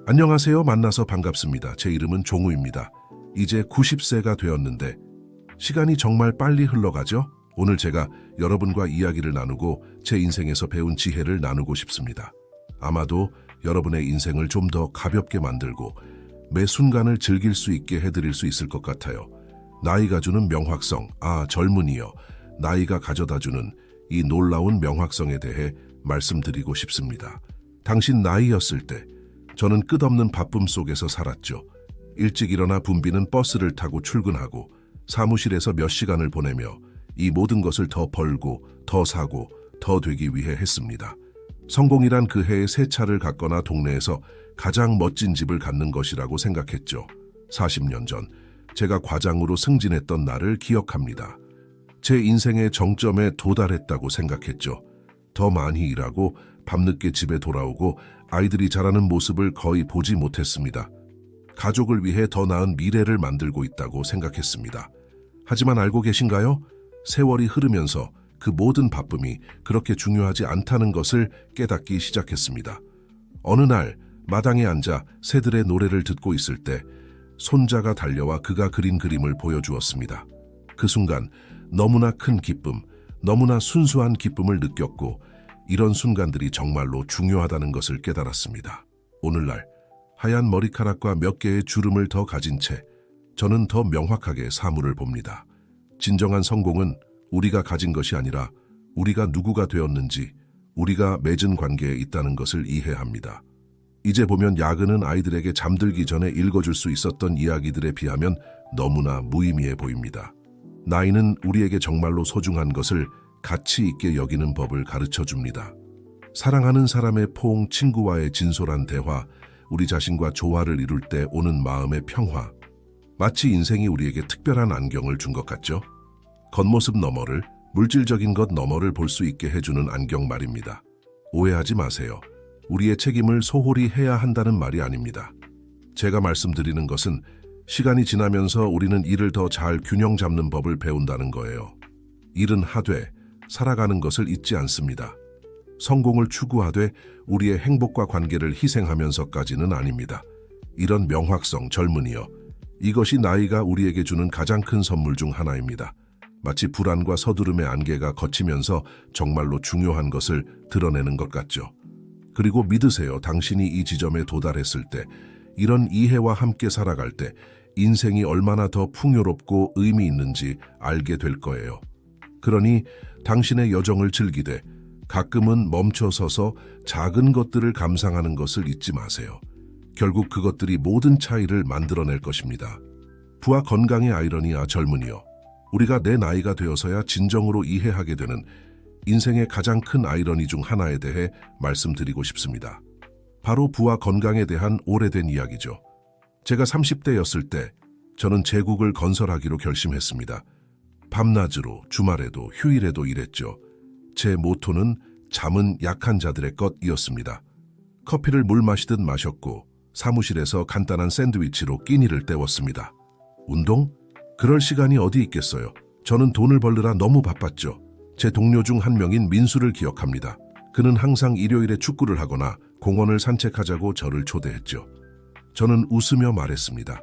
안녕하세요. 만나서 반갑습니다. 제 이름은 종우입니다. 이제 90세가 되었는데 시간이 정말 빨리 흘러가죠? 오늘 제가 여러분과 이야기를 나누고 제 인생에서 배운 지혜를 나누고 싶습니다. 아마도 여러분의 인생을 좀 더 가볍게 만들고 매 순간을 즐길 수 있게 해드릴 수 있을 것 같아요. 나이가 주는 명확성, 젊은이여, 나이가 가져다주는 이 놀라운 명확성에 대해 말씀드리고 싶습니다. 당신 나이였을 때 저는 끝없는 바쁨 속에서 살았죠. 일찍 일어나 붐비는 버스를 타고 출근하고 사무실에서 몇 시간을 보내며 이 모든 것을 더 벌고 더 사고 더 되기 위해 했습니다. 성공이란 그 해에 새 차를 갖거나 동네에서 가장 멋진 집을 갖는 것이라고 생각했죠. 40년 전 제가 과장으로 승진했던 날을 기억합니다. 제 인생의 정점에 도달했다고 생각했죠. 더 많이 일하고 밤늦게 집에 돌아오고 아이들이 자라는 모습을 거의 보지 못했습니다. 가족을 위해 더 나은 미래를 만들고 있다고 생각했습니다. 하지만 알고 계신가요? 세월이 흐르면서 그 모든 바쁨이 그렇게 중요하지 않다는 것을 깨닫기 시작했습니다. 어느 날 마당에 앉아 새들의 노래를 듣고 있을 때 손자가 달려와 그가 그린 그림을 보여주었습니다. 그 순간 너무나 큰 기쁨, 너무나 순수한 기쁨을 느꼈고 이런 순간들이 정말로 중요하다는 것을 깨달았습니다. 오늘날 하얀 머리카락과 몇 개의 주름을 더 가진 채 저는 더 명확하게 사물을 봅니다. 진정한 성공은 우리가 가진 것이 아니라 우리가 누구가 되었는지, 우리가 맺은 관계에 있다는 것을 이해합니다. 이제 보면 야근은 아이들에게 잠들기 전에 읽어줄 수 있었던 이야기들에 비하면 너무나 무의미해 보입니다. 나이는 우리에게 정말로 소중한 것을 가치 있게 여기는 법을 가르쳐 줍니다. 사랑하는 사람의 포옹, 친구와의 진솔한 대화, 우리 자신과 조화를 이룰 때 오는 마음의 평화. 마치 인생이 우리에게 특별한 안경을 준 것 같죠? 겉모습 너머를, 물질적인 것 너머를 볼 수 있게 해주는 안경 말입니다. 오해하지 마세요. 우리의 책임을 소홀히 해야 한다는 말이 아닙니다. 제가 말씀드리는 것은 시간이 지나면서 우리는 일을 더 잘 균형 잡는 법을 배운다는 거예요. 일은 하되 살아가는 것을 잊지 않습니다. 성공을 추구하되 우리의 행복과 관계를 희생하면서까지는 아닙니다. 이런 명확성, 젊은이여, 이것이 나이가 우리에게 주는 가장 큰 선물 중 하나입니다. 마치 불안과 서두름의 안개가 걷히면서 정말로 중요한 것을 드러내는 것 같죠. 그리고 믿으세요. 당신이 이 지점에 도달했을 때, 이런 이해와 함께 살아갈 때 인생이 얼마나 더 풍요롭고 의미 있는지 알게 될 거예요. 그러니 당신의 여정을 즐기되 가끔은 멈춰서서 작은 것들을 감상하는 것을 잊지 마세요. 결국 그것들이 모든 차이를 만들어낼 것입니다. 부와 건강의 아이러니야, 젊은이여. 우리가 내 나이가 되어서야 진정으로 이해하게 되는 인생의 가장 큰 아이러니 중 하나에 대해 말씀드리고 싶습니다. 바로 부와 건강에 대한 오래된 이야기죠. 제가 30대였을 때 저는 제국을 건설하기로 결심했습니다. 밤낮으로, 주말에도, 휴일에도 일했죠. 제 모토는 잠은 약한 자들의 것이었습니다. 커피를 물 마시듯 마셨고 사무실에서 간단한 샌드위치로 끼니를 때웠습니다. 운동? 그럴 시간이 어디 있겠어요. 저는 돈을 벌느라 너무 바빴죠. 제 동료 중 한 명인 민수를 기억합니다. 그는 항상 일요일에 축구를 하거나 공원을 산책하자고 저를 초대했죠. 저는 웃으며 말했습니다.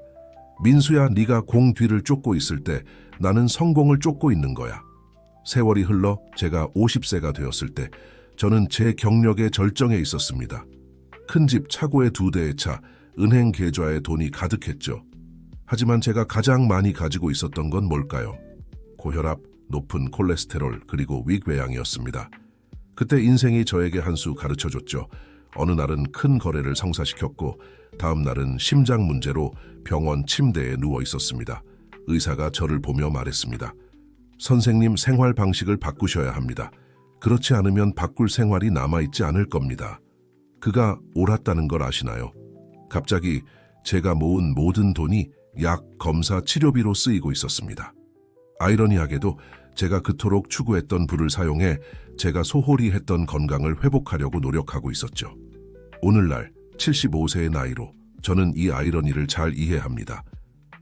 민수야, 네가 공 뒤를 쫓고 있을 때 나는 성공을 쫓고 있는 거야. 세월이 흘러 제가 50세가 되었을 때 저는 제 경력의 절정에 있었습니다. 큰 집, 차고에 2대의 차, 은행 계좌에 돈이 가득했죠. 하지만 제가 가장 많이 가지고 있었던 건 뭘까요? 고혈압, 높은 콜레스테롤, 그리고 위궤양이었습니다. 그때 인생이 저에게 한 수 가르쳐줬죠. 어느 날은 큰 거래를 성사시켰고 다음 날은 심장 문제로 병원 침대에 누워 있었습니다. 의사가 저를 보며 말했습니다. 선생님, 생활 방식을 바꾸셔야 합니다. 그렇지 않으면 바꿀 생활이 남아있지 않을 겁니다. 그가 옳았다는 걸 아시나요? 갑자기 제가 모은 모든 돈이 약, 검사, 치료비로 쓰이고 있었습니다. 아이러니하게도 제가 그토록 추구했던 부를 사용해 제가 소홀히 했던 건강을 회복하려고 노력하고 있었죠. 오늘날 75세의 나이로 저는 이 아이러니를 잘 이해합니다.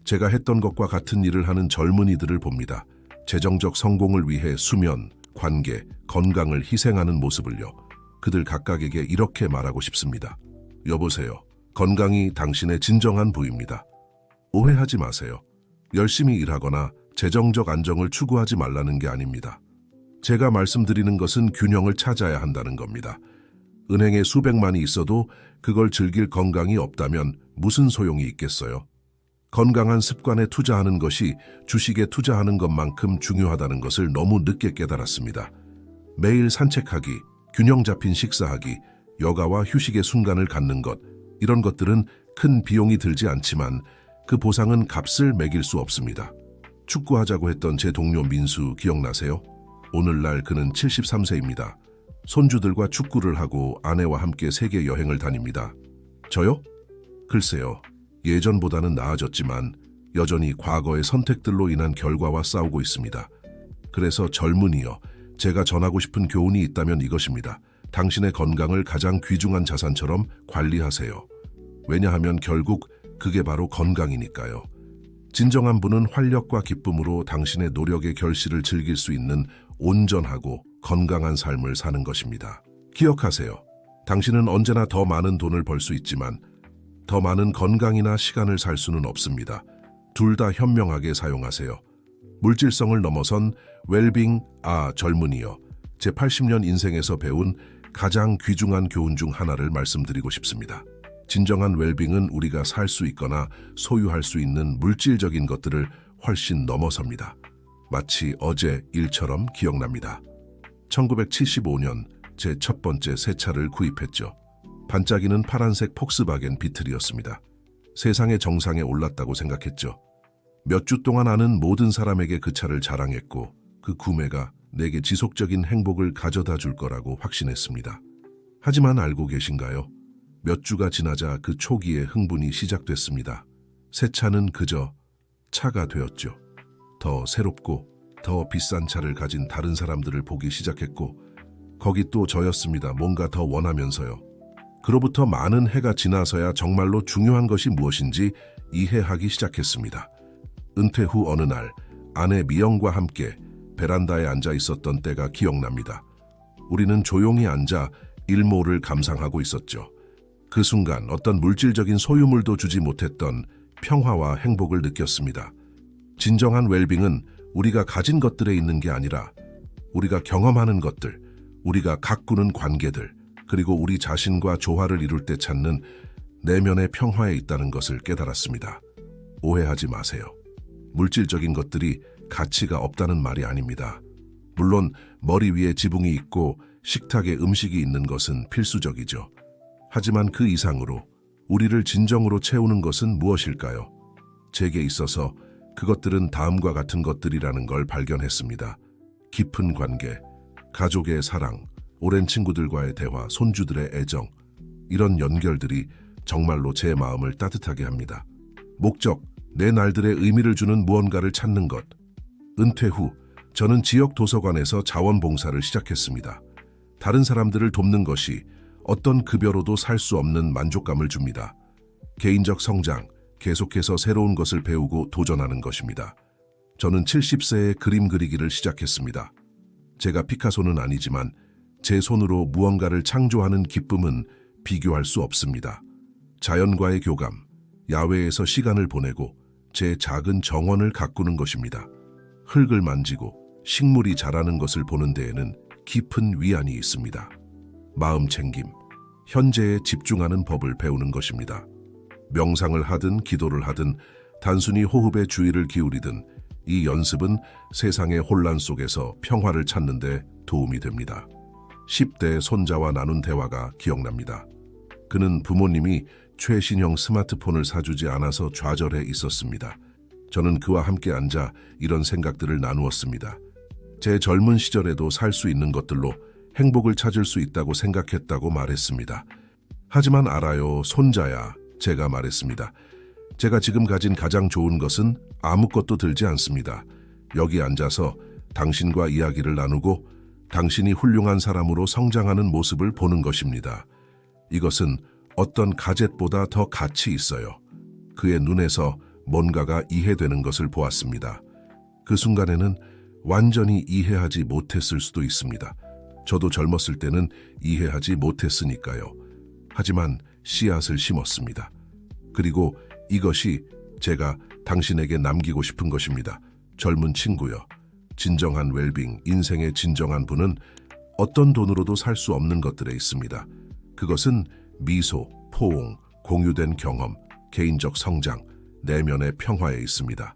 제가 했던 것과 같은 일을 하는 젊은이들을 봅니다. 재정적 성공을 위해 수면, 관계, 건강을 희생하는 모습을요. 그들 각각에게 이렇게 말하고 싶습니다. 여보세요. 건강이 당신의 진정한 부입니다. 오해하지 마세요. 열심히 일하거나 재정적 안정을 추구하지 말라는 게 아닙니다. 제가 말씀드리는 것은 균형을 찾아야 한다는 겁니다. 은행에 수백만이 있어도 그걸 즐길 건강이 없다면 무슨 소용이 있겠어요? 건강한 습관에 투자하는 것이 주식에 투자하는 것만큼 중요하다는 것을 너무 늦게 깨달았습니다. 매일 산책하기, 균형 잡힌 식사하기, 여가와 휴식의 순간을 갖는 것, 이런 것들은 큰 비용이 들지 않지만 그 보상은 값을 매길 수 없습니다. 축구하자고 했던 제 동료 민수 기억나세요? 오늘날 그는 73세입니다. 손주들과 축구를 하고 아내와 함께 세계 여행을 다닙니다. 저요? 글쎄요. 예전보다는 나아졌지만 여전히 과거의 선택들로 인한 결과와 싸우고 있습니다. 그래서 젊은이여, 제가 전하고 싶은 교훈이 있다면 이것입니다. 당신의 건강을 가장 귀중한 자산처럼 관리하세요. 왜냐하면 결국 그게 바로 건강이니까요. 진정한 분은 활력과 기쁨으로 당신의 노력의 결실을 즐길 수 있는 온전하고 건강한 삶을 사는 것입니다. 기억하세요. 당신은 언제나 더 많은 돈을 벌 수 있지만 더 많은 건강이나 시간을 살 수는 없습니다. 둘 다 현명하게 사용하세요. 물질성을 넘어선 웰빙, 젊은이여. 제 80년 인생에서 배운 가장 귀중한 교훈 중 하나를 말씀드리고 싶습니다. 진정한 웰빙은 우리가 살 수 있거나 소유할 수 있는 물질적인 것들을 훨씬 넘어섭니다. 마치 어제 일처럼 기억납니다. 1975년 제 첫 번째 새 차를 구입했죠. 반짝이는 파란색 폭스바겐 비틀이었습니다. 세상의 정상에 올랐다고 생각했죠. 몇 주 동안 아는 모든 사람에게 그 차를 자랑했고 그 구매가 내게 지속적인 행복을 가져다 줄 거라고 확신했습니다. 하지만 알고 계신가요? 몇 주가 지나자 그 초기의 흥분이 시작됐습니다. 새 차는 그저 차가 되었죠. 더 새롭고 더 비싼 차를 가진 다른 사람들을 보기 시작했고 거기 또 저였습니다. 뭔가 더 원하면서요. 그로부터 많은 해가 지나서야 정말로 중요한 것이 무엇인지 이해하기 시작했습니다. 은퇴 후 어느 날 아내 미영과 함께 베란다에 앉아 있었던 때가 기억납니다. 우리는 조용히 앉아 일몰을 감상하고 있었죠. 그 순간 어떤 물질적인 소유물도 주지 못했던 평화와 행복을 느꼈습니다. 진정한 웰빙은 우리가 가진 것들에 있는 게 아니라 우리가 경험하는 것들, 우리가 가꾸는 관계들, 그리고 우리 자신과 조화를 이룰 때 찾는 내면의 평화에 있다는 것을 깨달았습니다. 오해하지 마세요. 물질적인 것들이 가치가 없다는 말이 아닙니다. 물론 머리 위에 지붕이 있고 식탁에 음식이 있는 것은 필수적이죠. 하지만 그 이상으로 우리를 진정으로 채우는 것은 무엇일까요? 제게 있어서 그것들은 다음과 같은 것들이라는 걸 발견했습니다. 깊은 관계, 가족의 사랑, 오랜 친구들과의 대화, 손주들의 애정, 이런 연결들이 정말로 제 마음을 따뜻하게 합니다. 목적, 내 날들의 의미를 주는 무언가를 찾는 것. 은퇴 후 저는 지역 도서관에서 자원봉사를 시작했습니다. 다른 사람들을 돕는 것이 어떤 급여로도 살 수 없는 만족감을 줍니다. 개인적 성장, 계속해서 새로운 것을 배우고 도전하는 것입니다. 저는 70세에 그림 그리기를 시작했습니다. 제가 피카소는 아니지만 제 손으로 무언가를 창조하는 기쁨은 비교할 수 없습니다. 자연과의 교감, 야외에서 시간을 보내고 제 작은 정원을 가꾸는 것입니다. 흙을 만지고 식물이 자라는 것을 보는 데에는 깊은 위안이 있습니다. 마음 챙김, 현재에 집중하는 법을 배우는 것입니다. 명상을 하든 기도를 하든 단순히 호흡에 주의를 기울이든 이 연습은 세상의 혼란 속에서 평화를 찾는 데 도움이 됩니다. 10대 손자와 나눈 대화가 기억납니다. 그는 부모님이 최신형 스마트폰을 사주지 않아서 좌절해 있었습니다. 저는 그와 함께 앉아 이런 생각들을 나누었습니다. 제 젊은 시절에도 살 수 있는 것들로 행복을 찾을 수 있다고 생각했다고 말했습니다. 하지만 알아요, 손자야, 제가 말했습니다. 제가 지금 가진 가장 좋은 것은 아무것도 들지 않습니다. 여기 앉아서 당신과 이야기를 나누고 당신이 훌륭한 사람으로 성장하는 모습을 보는 것입니다. 이것은 어떤 가젯보다 더 가치 있어요. 그의 눈에서 뭔가가 이해되는 것을 보았습니다. 그 순간에는 완전히 이해하지 못했을 수도 있습니다. 저도 젊었을 때는 이해하지 못했으니까요. 하지만 씨앗을 심었습니다. 그리고 이것이 제가 당신에게 남기고 싶은 것입니다. 젊은 친구여, 진정한 웰빙, 인생의 진정한 부는 어떤 돈으로도 살 수 없는 것들에 있습니다. 그것은 미소, 포옹, 공유된 경험, 개인적 성장, 내면의 평화에 있습니다.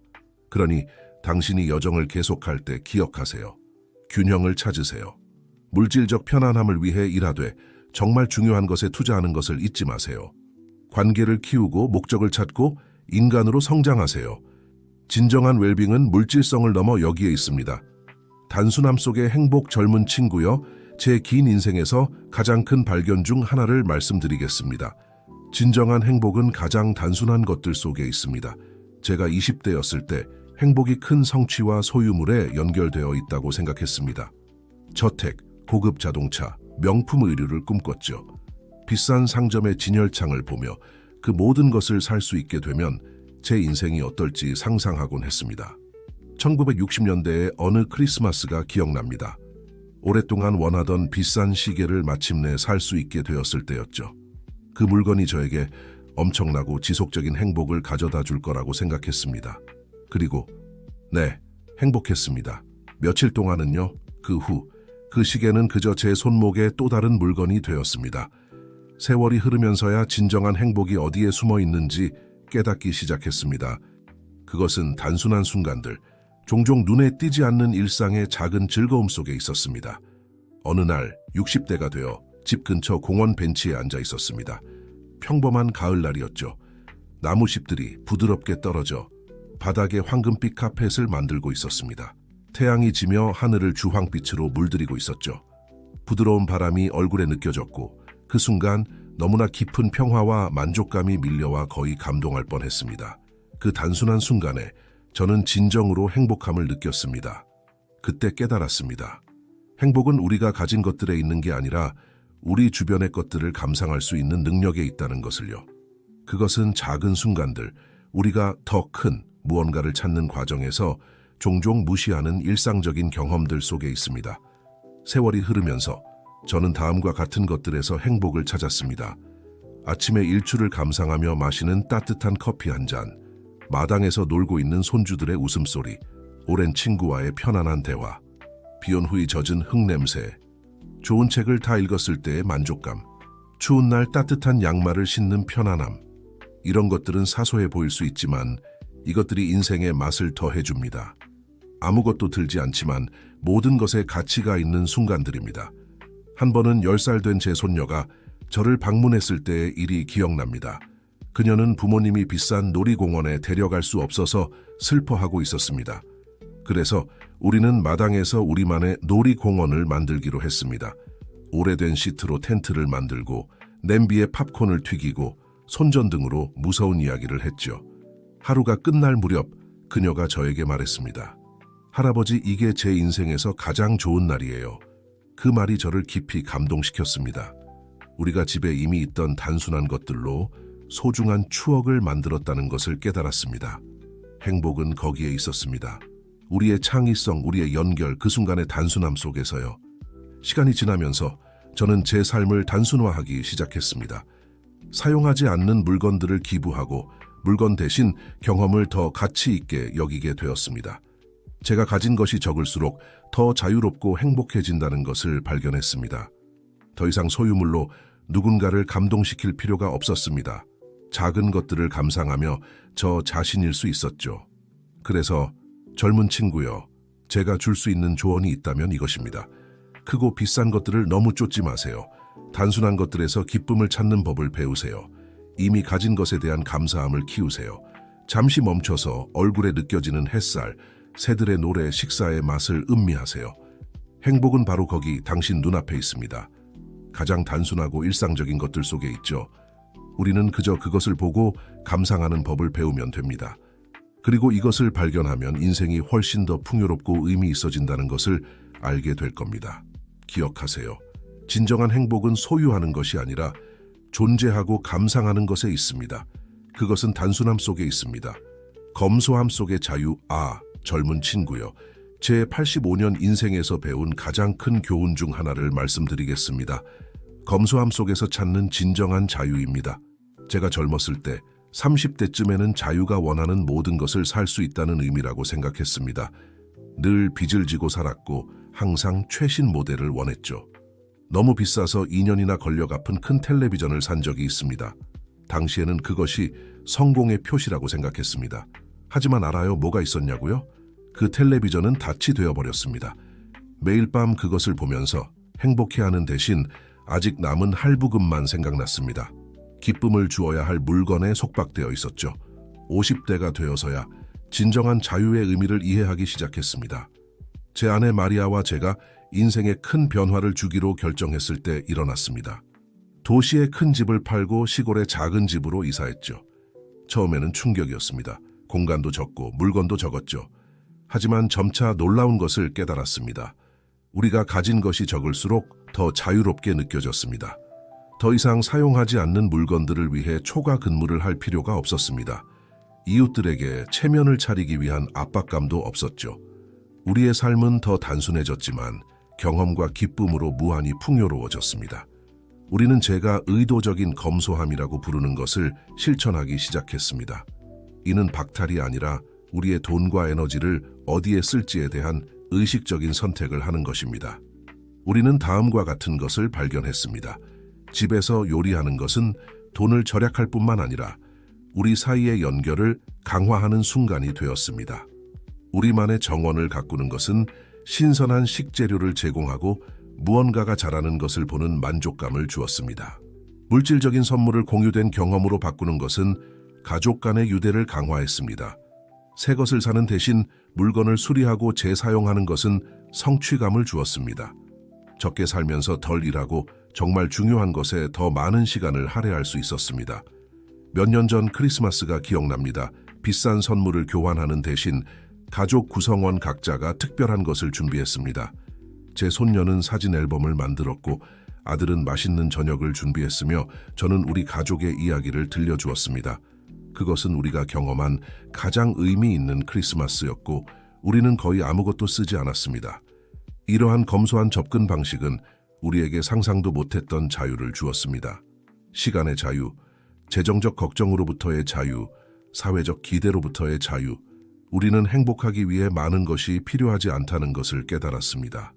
그러니 당신이 여정을 계속할 때 기억하세요. 균형을 찾으세요. 물질적 편안함을 위해 일하되 정말 중요한 것에 투자하는 것을 잊지 마세요. 관계를 키우고 목적을 찾고 인간으로 성장하세요. 진정한 웰빙은 물질성을 넘어 여기에 있습니다. 단순함 속의 행복, 젊은 친구여, 제 긴 인생에서 가장 큰 발견 중 하나를 말씀드리겠습니다. 진정한 행복은 가장 단순한 것들 속에 있습니다. 제가 20대였을 때 행복이 큰 성취와 소유물에 연결되어 있다고 생각했습니다. 저택, 고급 자동차, 명품 의류를 꿈꿨죠. 비싼 상점의 진열창을 보며 그 모든 것을 살 수 있게 되면 제 인생이 어떨지 상상하곤 했습니다. 1960년대의 어느 크리스마스가 기억납니다. 오랫동안 원하던 비싼 시계를 마침내 살 수 있게 되었을 때였죠. 그 물건이 저에게 엄청나고 지속적인 행복을 가져다 줄 거라고 생각했습니다. 그리고 행복했습니다. 며칠 동안은요. 그 후 그 시계는 그저 제 손목에 또 다른 물건이 되었습니다. 세월이 흐르면서야 진정한 행복이 어디에 숨어 있는지 깨닫기 시작했습니다. 그것은 단순한 순간들, 종종 눈에 띄지 않는 일상의 작은 즐거움 속에 있었습니다. 어느 날 60대가 되어 집 근처 공원 벤치에 앉아 있었습니다. 평범한 가을날이었죠. 나무잎들이 부드럽게 떨어져 바닥에 황금빛 카펫을 만들고 있었습니다. 태양이 지며 하늘을 주황빛으로 물들이고 있었죠. 부드러운 바람이 얼굴에 느껴졌고 그 순간 너무나 깊은 평화와 만족감이 밀려와 거의 감동할 뻔했습니다. 그 단순한 순간에 저는 진정으로 행복함을 느꼈습니다. 그때 깨달았습니다. 행복은 우리가 가진 것들에 있는 게 아니라 우리 주변의 것들을 감상할 수 있는 능력에 있다는 것을요. 그것은 작은 순간들, 우리가 더 큰 무언가를 찾는 과정에서 종종 무시하는 일상적인 경험들 속에 있습니다. 세월이 흐르면서 저는 다음과 같은 것들에서 행복을 찾았습니다. 아침에 일출을 감상하며 마시는 따뜻한 커피 한 잔, 마당에서 놀고 있는 손주들의 웃음소리, 오랜 친구와의 편안한 대화, 비온 후에 젖은 흙냄새, 좋은 책을 다 읽었을 때의 만족감, 추운 날 따뜻한 양말을 신는 편안함. 이런 것들은 사소해 보일 수 있지만 이것들이 인생의 맛을 더해줍니다. 아무것도 들지 않지만 모든 것에 가치가 있는 순간들입니다. 한 번은 10살 된 제 손녀가 저를 방문했을 때의 일이 기억납니다. 그녀는 부모님이 비싼 놀이공원에 데려갈 수 없어서 슬퍼하고 있었습니다. 그래서 우리는 마당에서 우리만의 놀이공원을 만들기로 했습니다. 오래된 시트로 텐트를 만들고 냄비에 팝콘을 튀기고 손전등으로 무서운 이야기를 했죠. 하루가 끝날 무렵 그녀가 저에게 말했습니다. 할아버지, 이게 제 인생에서 가장 좋은 날이에요. 그 말이 저를 깊이 감동시켰습니다. 우리가 집에 이미 있던 단순한 것들로 소중한 추억을 만들었다는 것을 깨달았습니다. 행복은 거기에 있었습니다. 우리의 창의성, 우리의 연결, 그 순간의 단순함 속에서요. 시간이 지나면서 저는 제 삶을 단순화하기 시작했습니다. 사용하지 않는 물건들을 기부하고 물건 대신 경험을 더 가치 있게 여기게 되었습니다. 제가 가진 것이 적을수록 더 자유롭고 행복해진다는 것을 발견했습니다. 더 이상 소유물로 누군가를 감동시킬 필요가 없었습니다. 작은 것들을 감상하며 저 자신일 수 있었죠. 그래서 젊은 친구여, 제가 줄 수 있는 조언이 있다면 이것입니다. 크고 비싼 것들을 너무 쫓지 마세요. 단순한 것들에서 기쁨을 찾는 법을 배우세요. 이미 가진 것에 대한 감사함을 키우세요. 잠시 멈춰서 얼굴에 느껴지는 햇살, 새들의 노래, 식사의 맛을 음미하세요. 행복은 바로 거기 당신 눈앞에 있습니다. 가장 단순하고 일상적인 것들 속에 있죠. 우리는 그저 그것을 보고 감상하는 법을 배우면 됩니다. 그리고 이것을 발견하면 인생이 훨씬 더 풍요롭고 의미 있어진다는 것을 알게 될 겁니다. 기억하세요. 진정한 행복은 소유하는 것이 아니라 존재하고 감상하는 것에 있습니다. 그것은 단순함 속에 있습니다. 검소함 속의 자유. 젊은 친구요. 제 85년 인생에서 배운 가장 큰 교훈 중 하나를 말씀드리겠습니다. 검소함 속에서 찾는 진정한 자유입니다. 제가 젊었을 때 30대쯤에는 자유가 원하는 모든 것을 살 수 있다는 의미라고 생각했습니다. 늘 빚을 지고 살았고 항상 최신 모델을 원했죠. 너무 비싸서 2년이나 걸려 갚은 큰 텔레비전을 산 적이 있습니다. 당시에는 그것이 성공의 표시라고 생각했습니다. 하지만 알아요? 뭐가 있었냐고요? 그 텔레비전은 닻이 되어버렸습니다. 매일 밤 그것을 보면서 행복해하는 대신 아직 남은 할부금만 생각났습니다. 기쁨을 주어야 할 물건에 속박되어 있었죠. 50대가 되어서야 진정한 자유의 의미를 이해하기 시작했습니다. 제 아내 마리아와 제가 인생에 큰 변화를 주기로 결정했을 때 일어났습니다. 도시의 큰 집을 팔고 시골의 작은 집으로 이사했죠. 처음에는 충격이었습니다. 공간도 적고 물건도 적었죠. 하지만 점차 놀라운 것을 깨달았습니다. 우리가 가진 것이 적을수록 더 자유롭게 느껴졌습니다. 더 이상 사용하지 않는 물건들을 위해 초과 근무를 할 필요가 없었습니다. 이웃들에게 체면을 차리기 위한 압박감도 없었죠. 우리의 삶은 더 단순해졌지만 경험과 기쁨으로 무한히 풍요로워졌습니다. 우리는 제가 의도적인 검소함이라고 부르는 것을 실천하기 시작했습니다. 이는 박탈이 아니라 우리의 돈과 에너지를 어디에 쓸지에 대한 의식적인 선택을 하는 것입니다. 우리는 다음과 같은 것을 발견했습니다. 집에서 요리하는 것은 돈을 절약할 뿐만 아니라 우리 사이의 연결을 강화하는 순간이 되었습니다. 우리만의 정원을 가꾸는 것은 신선한 식재료를 제공하고 무언가가 자라는 것을 보는 만족감을 주었습니다. 물질적인 선물을 공유된 경험으로 바꾸는 것은 가족 간의 유대를 강화했습니다. 새 것을 사는 대신 물건을 수리하고 재사용하는 것은 성취감을 주었습니다. 적게 살면서 덜 일하고 정말 중요한 것에 더 많은 시간을 할애할 수 있었습니다. 몇 년 전 크리스마스가 기억납니다. 비싼 선물을 교환하는 대신 가족 구성원 각자가 특별한 것을 준비했습니다. 제 손녀는 사진 앨범을 만들었고 아들은 맛있는 저녁을 준비했으며 저는 우리 가족의 이야기를 들려주었습니다. 그것은 우리가 경험한 가장 의미 있는 크리스마스였고 우리는 거의 아무것도 쓰지 않았습니다. 이러한 검소한 접근 방식은 우리에게 상상도 못했던 자유를 주었습니다. 시간의 자유, 재정적 걱정으로부터의 자유, 사회적 기대로부터의 자유, 우리는 행복하기 위해 많은 것이 필요하지 않다는 것을 깨달았습니다.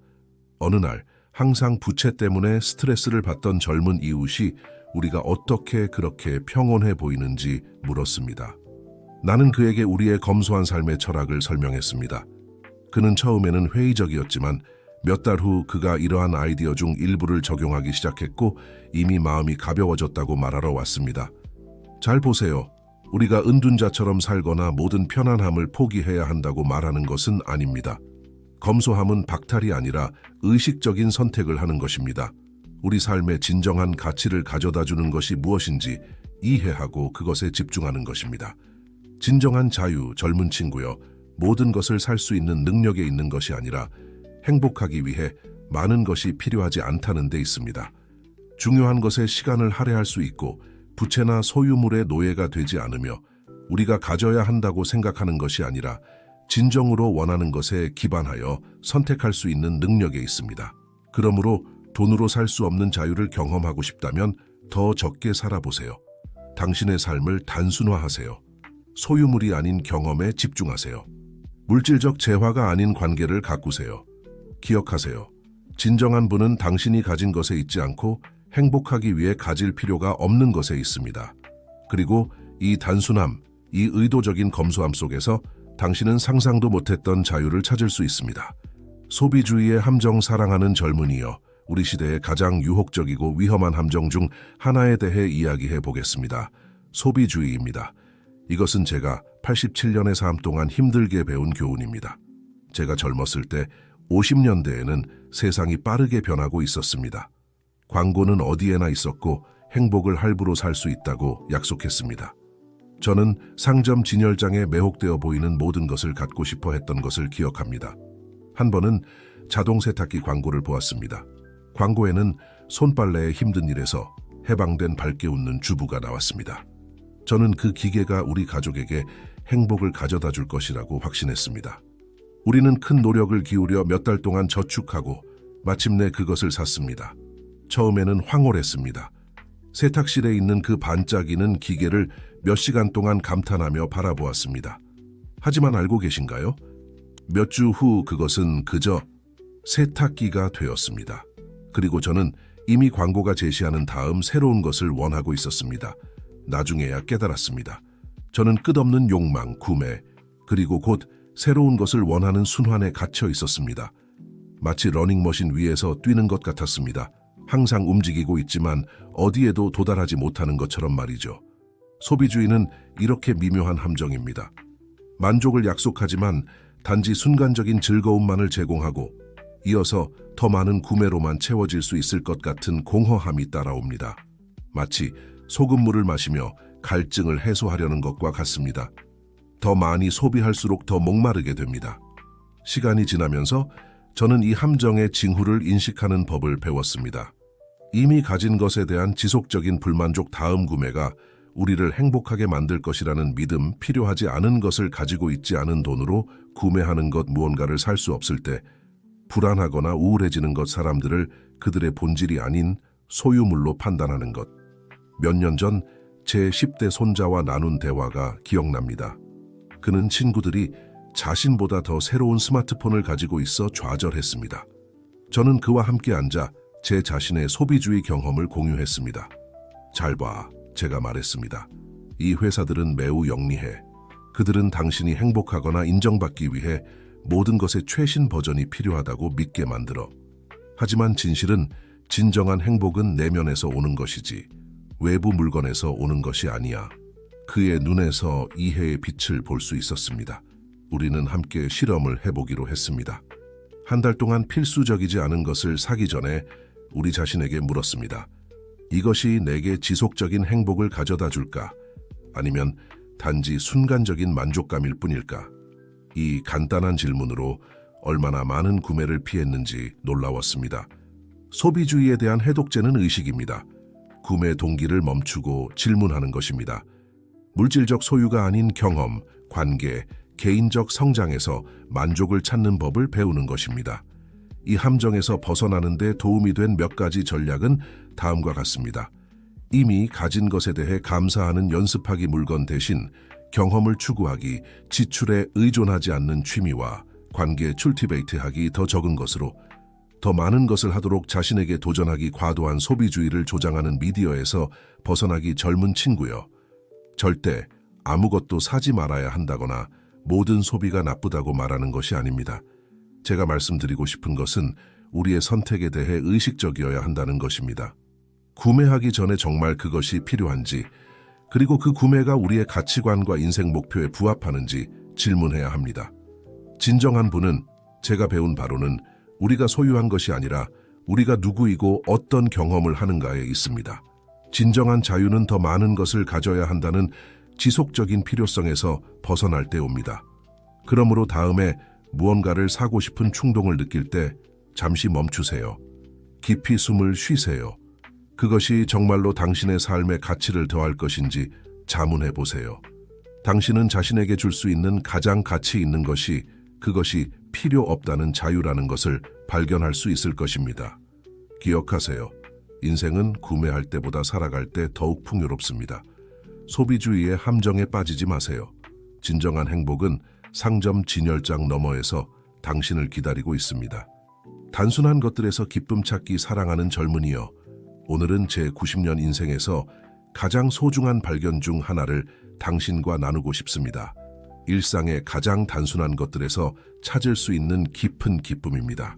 어느 날 항상 부채 때문에 스트레스를 받던 젊은 이웃이 우리가 어떻게 그렇게 평온해 보이는지 물었습니다. 나는 그에게 우리의 검소한 삶의 철학을 설명했습니다. 그는 처음에는 회의적이었지만 몇 달 후 그가 이러한 아이디어 중 일부를 적용하기 시작했고 이미 마음이 가벼워졌다고 말하러 왔습니다. 잘 보세요. 우리가 은둔자처럼 살거나 모든 편안함을 포기해야 한다고 말하는 것은 아닙니다. 검소함은 박탈이 아니라 의식적인 선택을 하는 것입니다. 우리 삶의 진정한 가치를 가져다주는 것이 무엇인지 이해하고 그것에 집중하는 것입니다. 진정한 자유, 젊은 친구여, 모든 것을 살 수 있는 능력에 있는 것이 아니라 행복하기 위해 많은 것이 필요하지 않다는 데 있습니다. 중요한 것에 시간을 할애할 수 있고 부채나 소유물의 노예가 되지 않으며 우리가 가져야 한다고 생각하는 것이 아니라 진정으로 원하는 것에 기반하여 선택할 수 있는 능력에 있습니다. 그러므로 돈으로 살 수 없는 자유를 경험하고 싶다면 더 적게 살아보세요. 당신의 삶을 단순화하세요. 소유물이 아닌 경험에 집중하세요. 물질적 재화가 아닌 관계를 가꾸세요. 기억하세요. 진정한 부는 당신이 가진 것에 있지 않고 행복하기 위해 가질 필요가 없는 것에 있습니다. 그리고 이 단순함, 이 의도적인 검소함 속에서 당신은 상상도 못했던 자유를 찾을 수 있습니다. 소비주의의 함정 사랑하는 젊은이여, 우리 시대의 가장 유혹적이고 위험한 함정 중 하나에 대해 이야기해 보겠습니다. 소비주의입니다. 이것은 제가 87년의 삶 동안 힘들게 배운 교훈입니다. 제가 젊었을 때 50년대에는 세상이 빠르게 변하고 있었습니다. 광고는 어디에나 있었고 행복을 할부로 살 수 있다고 약속했습니다. 저는 상점 진열장에 매혹되어 보이는 모든 것을 갖고 싶어 했던 것을 기억합니다. 한 번은 자동 세탁기 광고를 보았습니다. 광고에는 손빨래의 힘든 일에서 해방된 밝게 웃는 주부가 나왔습니다. 저는 그 기계가 우리 가족에게 행복을 가져다 줄 것이라고 확신했습니다. 우리는 큰 노력을 기울여 몇 달 동안 저축하고 마침내 그것을 샀습니다. 처음에는 황홀했습니다. 세탁실에 있는 그 반짝이는 기계를 몇 시간 동안 감탄하며 바라보았습니다. 하지만 알고 계신가요? 몇 주 후 그것은 그저 세탁기가 되었습니다. 그리고 저는 이미 광고가 제시하는 다음 새로운 것을 원하고 있었습니다. 나중에야 깨달았습니다. 저는 끝없는 욕망, 구매, 그리고 곧 새로운 것을 원하는 순환에 갇혀 있었습니다. 마치 러닝머신 위에서 뛰는 것 같았습니다. 항상 움직이고 있지만 어디에도 도달하지 못하는 것처럼 말이죠. 소비주의는 이렇게 미묘한 함정입니다. 만족을 약속하지만 단지 순간적인 즐거움만을 제공하고 이어서 더 많은 구매로만 채워질 수 있을 것 같은 공허함이 따라옵니다. 마치 소금물을 마시며 갈증을 해소하려는 것과 같습니다. 더 많이 소비할수록 더 목마르게 됩니다. 시간이 지나면서 저는 이 함정의 징후를 인식하는 법을 배웠습니다. 이미 가진 것에 대한 지속적인 불만족 다음 구매가 우리를 행복하게 만들 것이라는 믿음, 필요하지 않은 것을 가지고 있지 않은 돈으로 구매하는 것, 무언가를 살 수 없을 때 불안하거나 우울해지는 것, 사람들을 그들의 본질이 아닌 소유물로 판단하는 것. 몇 년 전 제 10대 손자와 나눈 대화가 기억납니다. 그는 친구들이 자신보다 더 새로운 스마트폰을 가지고 있어 좌절했습니다. 저는 그와 함께 앉아 제 자신의 소비주의 경험을 공유했습니다. 잘 봐, 제가 말했습니다. 이 회사들은 매우 영리해. 그들은 당신이 행복하거나 인정받기 위해 모든 것의 최신 버전이 필요하다고 믿게 만들어. 하지만 진실은 진정한 행복은 내면에서 오는 것이지 외부 물건에서 오는 것이 아니야. 그의 눈에서 이해의 빛을 볼 수 있었습니다. 우리는 함께 실험을 해보기로 했습니다. 한 달 동안 필수적이지 않은 것을 사기 전에 우리 자신에게 물었습니다. 이것이 내게 지속적인 행복을 가져다 줄까? 아니면 단지 순간적인 만족감일 뿐일까? 이 간단한 질문으로 얼마나 많은 구매를 피했는지 놀라웠습니다. 소비주의에 대한 해독제는 의식입니다. 구매 동기를 멈추고 질문하는 것입니다. 물질적 소유가 아닌 경험, 관계, 개인적 성장에서 만족을 찾는 법을 배우는 것입니다. 이 함정에서 벗어나는 데 도움이 된 몇 가지 전략은 다음과 같습니다. 이미 가진 것에 대해 감사하는 연습하기, 물건 대신 경험을 추구하기, 지출에 의존하지 않는 취미와 관계 cultivate하기, 더 적은 것으로 더 많은 것을 하도록 자신에게 도전하기, 과도한 소비주의를 조장하는 미디어에서 벗어나기. 젊은 친구여, 절대 아무것도 사지 말아야 한다거나 모든 소비가 나쁘다고 말하는 것이 아닙니다. 제가 말씀드리고 싶은 것은 우리의 선택에 대해 의식적이어야 한다는 것입니다. 구매하기 전에 정말 그것이 필요한지, 그리고 그 구매가 우리의 가치관과 인생 목표에 부합하는지 질문해야 합니다. 진정한 부는, 제가 배운 바로는 우리가 소유한 것이 아니라 우리가 누구이고 어떤 경험을 하는가에 있습니다. 진정한 자유는 더 많은 것을 가져야 한다는 지속적인 필요성에서 벗어날 때 옵니다. 그러므로 다음에 무언가를 사고 싶은 충동을 느낄 때 잠시 멈추세요. 깊이 숨을 쉬세요. 그것이 정말로 당신의 삶에 가치를 더할 것인지 자문해 보세요. 당신은 자신에게 줄 수 있는 가장 가치 있는 것이 그것이 필요 없다는 자유라는 것을 발견할 수 있을 것입니다. 기억하세요. 인생은 구매할 때보다 살아갈 때 더욱 풍요롭습니다. 소비주의의 함정에 빠지지 마세요. 진정한 행복은 상점 진열장 너머에서 당신을 기다리고 있습니다. 단순한 것들에서 기쁨 찾기, 사랑하는 젊은이여, 오늘은 제 90년 인생에서 가장 소중한 발견 중 하나를 당신과 나누고 싶습니다. 일상의 가장 단순한 것들에서 찾을 수 있는 깊은 기쁨입니다.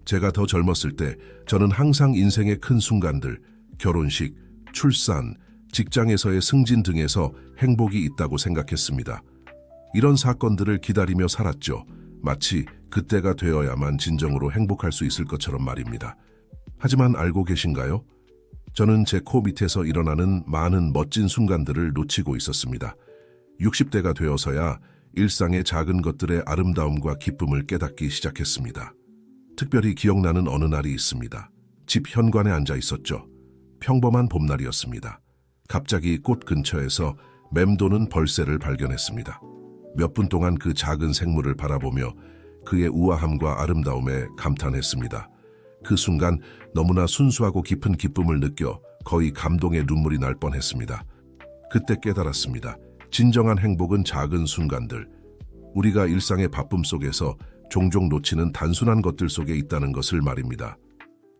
제가 더 젊었을 때 저는 항상 인생의 큰 순간들, 결혼식, 출산, 직장에서의 승진 등에서 행복이 있다고 생각했습니다. 이런 사건들을 기다리며 살았죠. 마치 그때가 되어야만 진정으로 행복할 수 있을 것처럼 말입니다. 하지만 알고 계신가요? 저는 제 코 밑에서 일어나는 많은 멋진 순간들을 놓치고 있었습니다. 60대가 되어서야 일상의 작은 것들의 아름다움과 기쁨을 깨닫기 시작했습니다. 특별히 기억나는 어느 날이 있습니다. 집 현관에 앉아 있었죠. 평범한 봄날이었습니다. 갑자기 꽃 근처에서 맴도는 벌새를 발견했습니다. 몇 분 동안 그 작은 생물을 바라보며 그의 우아함과 아름다움에 감탄했습니다. 그 순간 너무나 순수하고 깊은 기쁨을 느껴 거의 감동의 눈물이 날 뻔했습니다. 그때 깨달았습니다. 진정한 행복은 작은 순간들, 우리가 일상의 바쁨 속에서 종종 놓치는 단순한 것들 속에 있다는 것을 말입니다.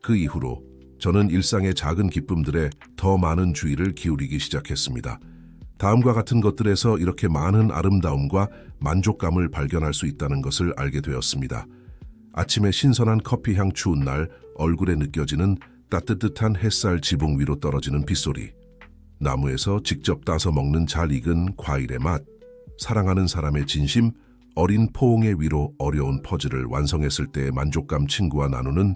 그 이후로 저는 일상의 작은 기쁨들에 더 많은 주의를 기울이기 시작했습니다. 다음과 같은 것들에서 이렇게 많은 아름다움과 만족감을 발견할 수 있다는 것을 알게 되었습니다. 아침에 신선한 커피 향 추운 날 얼굴에 느껴지는 따뜻한 햇살 지붕 위로 떨어지는 빗소리, 나무에서 직접 따서 먹는 잘 익은 과일의 맛, 사랑하는 사람의 진심, 어린 포옹의 위로 어려운 퍼즐을 완성했을 때의 만족감, 친구와 나누는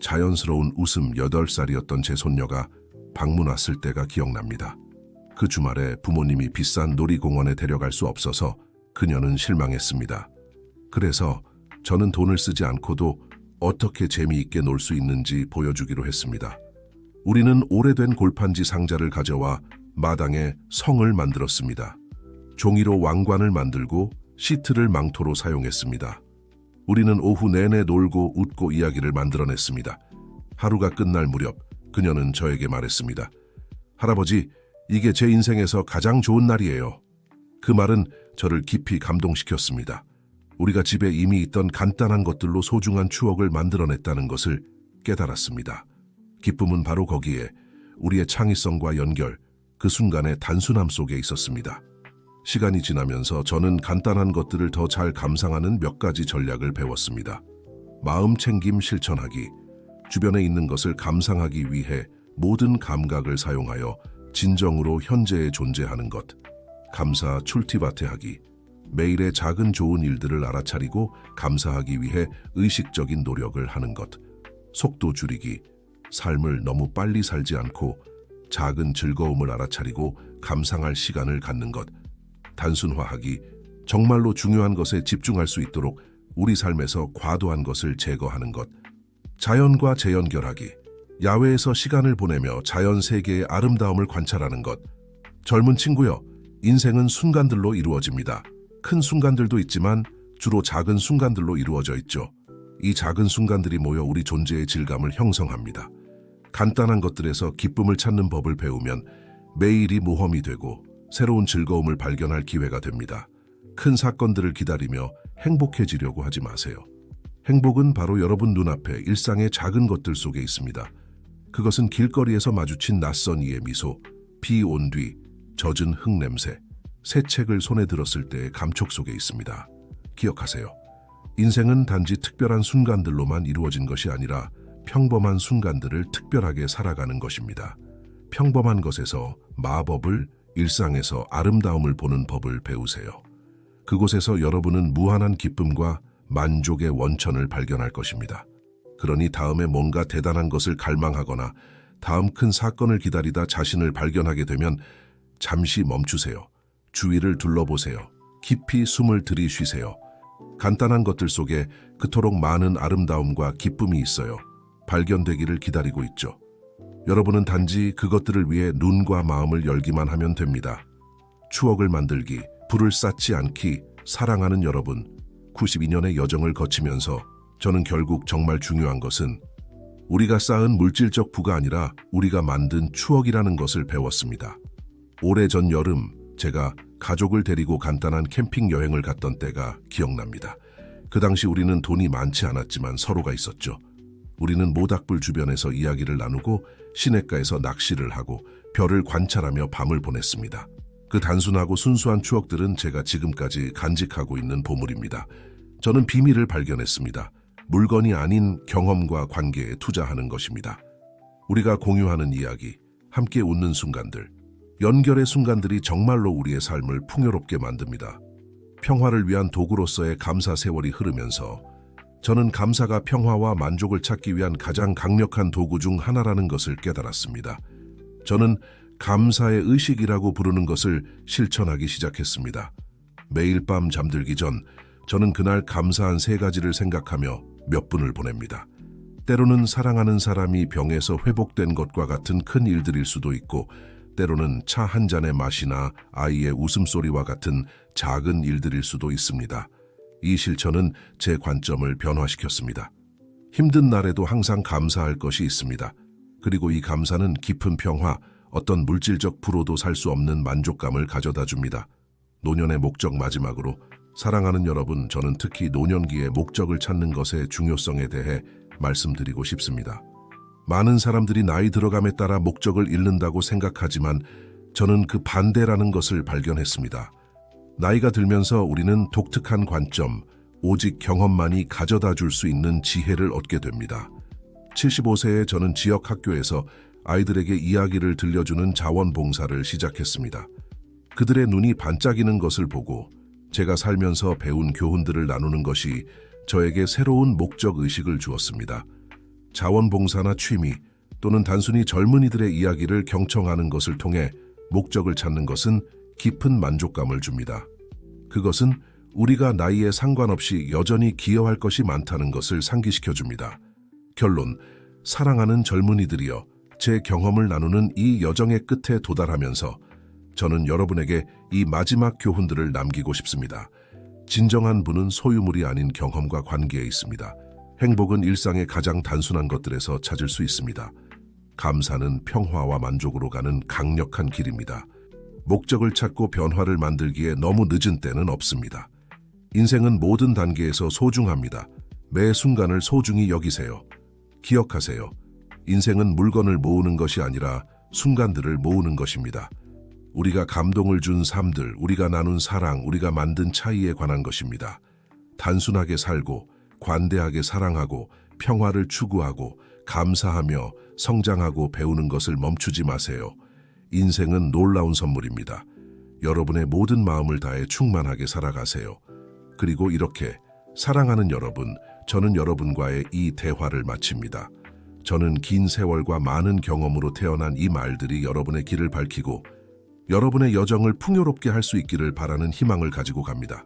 자연스러운 웃음. 8살이었던 제 손녀가 방문 왔을 때가 기억납니다. 그 주말에 부모님이 비싼 놀이공원에 데려갈 수 없어서 그녀는 실망했습니다. 그래서 저는 돈을 쓰지 않고도 어떻게 재미있게 놀 수 있는지 보여주기로 했습니다. 우리는 오래된 골판지 상자를 가져와 마당에 성을 만들었습니다. 종이로 왕관을 만들고 시트를 망토로 사용했습니다. 우리는 오후 내내 놀고 웃고 이야기를 만들어냈습니다. 하루가 끝날 무렵 그녀는 저에게 말했습니다. 할아버지, 이게 제 인생에서 가장 좋은 날이에요. 그 말은 저를 깊이 감동시켰습니다. 우리가 집에 이미 있던 간단한 것들로 소중한 추억을 만들어냈다는 것을 깨달았습니다. 기쁨은 바로 거기에 우리의 창의성과 연결, 그 순간의 단순함 속에 있었습니다. 시간이 지나면서 저는 간단한 것들을 더 잘 감상하는 몇 가지 전략을 배웠습니다. 마음 챙김 실천하기, 주변에 있는 것을 감상하기 위해 모든 감각을 사용하여 진정으로 현재에 존재하는 것, 감사 출티바테하기, 매일의 작은 좋은 일들을 알아차리고 감사하기 위해 의식적인 노력을 하는 것, 속도 줄이기, 삶을 너무 빨리 살지 않고 작은 즐거움을 알아차리고 감상할 시간을 갖는 것, 단순화하기, 정말로 중요한 것에 집중할 수 있도록 우리 삶에서 과도한 것을 제거하는 것, 자연과 재연결하기, 야외에서 시간을 보내며 자연 세계의 아름다움을 관찰하는 것. 젊은 친구여, 인생은 순간들로 이루어집니다. 큰 순간들도 있지만 주로 작은 순간들로 이루어져 있죠. 이 작은 순간들이 모여 우리 존재의 질감을 형성합니다. 간단한 것들에서 기쁨을 찾는 법을 배우면 매일이 모험이 되고 새로운 즐거움을 발견할 기회가 됩니다. 큰 사건들을 기다리며 행복해지려고 하지 마세요. 행복은 바로 여러분 눈앞에 일상의 작은 것들 속에 있습니다. 그것은 길거리에서 마주친 낯선 이의 미소, 비 온 뒤 젖은 흙 냄새, 새 책을 손에 들었을 때의 감촉 속에 있습니다. 기억하세요. 인생은 단지 특별한 순간들로만 이루어진 것이 아니라 평범한 순간들을 특별하게 살아가는 것입니다. 평범한 것에서 마법을, 일상에서 아름다움을 보는 법을 배우세요. 그곳에서 여러분은 무한한 기쁨과 만족의 원천을 발견할 것입니다. 그러니 다음에 뭔가 대단한 것을 갈망하거나 다음 큰 사건을 기다리다 자신을 발견하게 되면 잠시 멈추세요. 주위를 둘러보세요. 깊이 숨을 들이쉬세요. 간단한 것들 속에 그토록 많은 아름다움과 기쁨이 있어요. 발견되기를 기다리고 있죠. 여러분은 단지 그것들을 위해 눈과 마음을 열기만 하면 됩니다. 추억을 만들기, 불을 쌓지 않기, 사랑하는 여러분, 92년의 여정을 거치면서 저는 결국 정말 중요한 것은 우리가 쌓은 물질적 부가 아니라 우리가 만든 추억이라는 것을 배웠습니다. 오래전 여름, 제가 가족을 데리고 간단한 캠핑 여행을 갔던 때가 기억납니다. 그 당시 우리는 돈이 많지 않았지만 서로가 있었죠. 우리는 모닥불 주변에서 이야기를 나누고 시냇가에서 낚시를 하고 별을 관찰하며 밤을 보냈습니다. 그 단순하고 순수한 추억들은 제가 지금까지 간직하고 있는 보물입니다. 저는 비밀을 발견했습니다. 물건이 아닌 경험과 관계에 투자하는 것입니다. 우리가 공유하는 이야기, 함께 웃는 순간들, 연결의 순간들이 정말로 우리의 삶을 풍요롭게 만듭니다. 평화를 위한 도구로서의 감사 세월이 흐르면서 저는 감사가 평화와 만족을 찾기 위한 가장 강력한 도구 중 하나라는 것을 깨달았습니다. 저는 감사의 의식이라고 부르는 것을 실천하기 시작했습니다. 매일 밤 잠들기 전 저는 그날 감사한 3가지를 생각하며 몇 분을 보냅니다. 때로는 사랑하는 사람이 병에서 회복된 것과 같은 큰 일들일 수도 있고 때로는 차 한 잔의 맛이나 아이의 웃음소리와 같은 작은 일들일 수도 있습니다. 이 실천은 제 관점을 변화시켰습니다. 힘든 날에도 항상 감사할 것이 있습니다. 그리고 이 감사는 깊은 평화, 어떤 물질적 부로도 살 수 없는 만족감을 가져다 줍니다. 노년의 목적 마지막으로, 사랑하는 여러분, 저는 특히 노년기에 목적을 찾는 것의 중요성에 대해 말씀드리고 싶습니다. 많은 사람들이 나이 들어감에 따라 목적을 잃는다고 생각하지만 저는 그 반대라는 것을 발견했습니다. 나이가 들면서 우리는 독특한 관점, 오직 경험만이 가져다 줄 수 있는 지혜를 얻게 됩니다. 75세에 저는 지역 학교에서 아이들에게 이야기를 들려주는 자원봉사를 시작했습니다. 그들의 눈이 반짝이는 것을 보고 제가 살면서 배운 교훈들을 나누는 것이 저에게 새로운 목적의식을 주었습니다. 자원봉사나 취미 또는 단순히 젊은이들의 이야기를 경청하는 것을 통해 목적을 찾는 것은 깊은 만족감을 줍니다. 그것은 우리가 나이에 상관없이 여전히 기여할 것이 많다는 것을 상기시켜 줍니다. 결론, 사랑하는 젊은이들이여, 제 경험을 나누는 이 여정의 끝에 도달하면서 저는 여러분에게 이 마지막 교훈들을 남기고 싶습니다. 진정한 부는 소유물이 아닌 경험과 관계에 있습니다. 행복은 일상의 가장 단순한 것들에서 찾을 수 있습니다. 감사는 평화와 만족으로 가는 강력한 길입니다. 목적을 찾고 변화를 만들기에 너무 늦은 때는 없습니다. 인생은 모든 단계에서 소중합니다. 매 순간을 소중히 여기세요. 기억하세요. 인생은 물건을 모으는 것이 아니라 순간들을 모으는 것입니다. 우리가 감동을 준 삶들, 우리가 나눈 사랑, 우리가 만든 차이에 관한 것입니다. 단순하게 살고, 관대하게 사랑하고, 평화를 추구하고, 감사하며 성장하고 배우는 것을 멈추지 마세요. 인생은 놀라운 선물입니다. 여러분의 모든 마음을 다해 충만하게 살아가세요. 그리고 이렇게, 사랑하는 여러분, 저는 여러분과의 이 대화를 마칩니다. 저는 긴 세월과 많은 경험으로 태어난 이 말들이 여러분의 길을 밝히고 여러분의 여정을 풍요롭게 할 수 있기를 바라는 희망을 가지고 갑니다.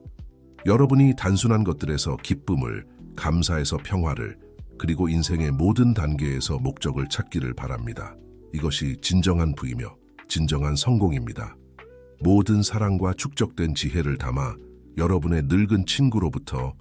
여러분이 단순한 것들에서 기쁨을, 감사에서 평화를, 그리고 인생의 모든 단계에서 목적을 찾기를 바랍니다. 이것이 진정한 부이며 진정한 성공입니다. 모든 사랑과 축적된 지혜를 담아 여러분의 늙은 친구로부터